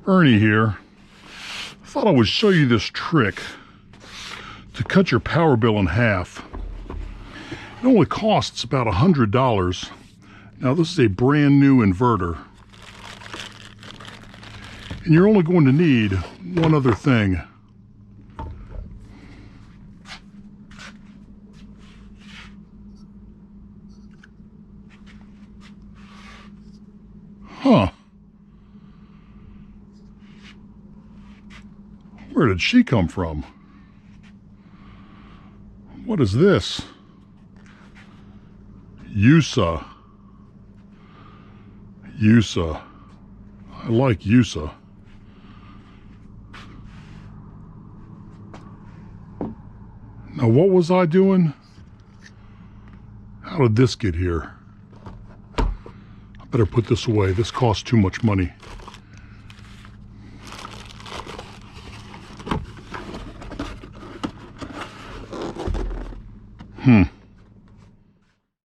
Ernie here. I thought I would show you this trick to cut your power bill in half. It only costs about $100. Now this is a brand new inverter. And you're only going to need one other thing. Huh. Where did she come from? What is this? USA. USA. I like USA. Now what was I doing? How did this get here? I better put this away. This costs too much money.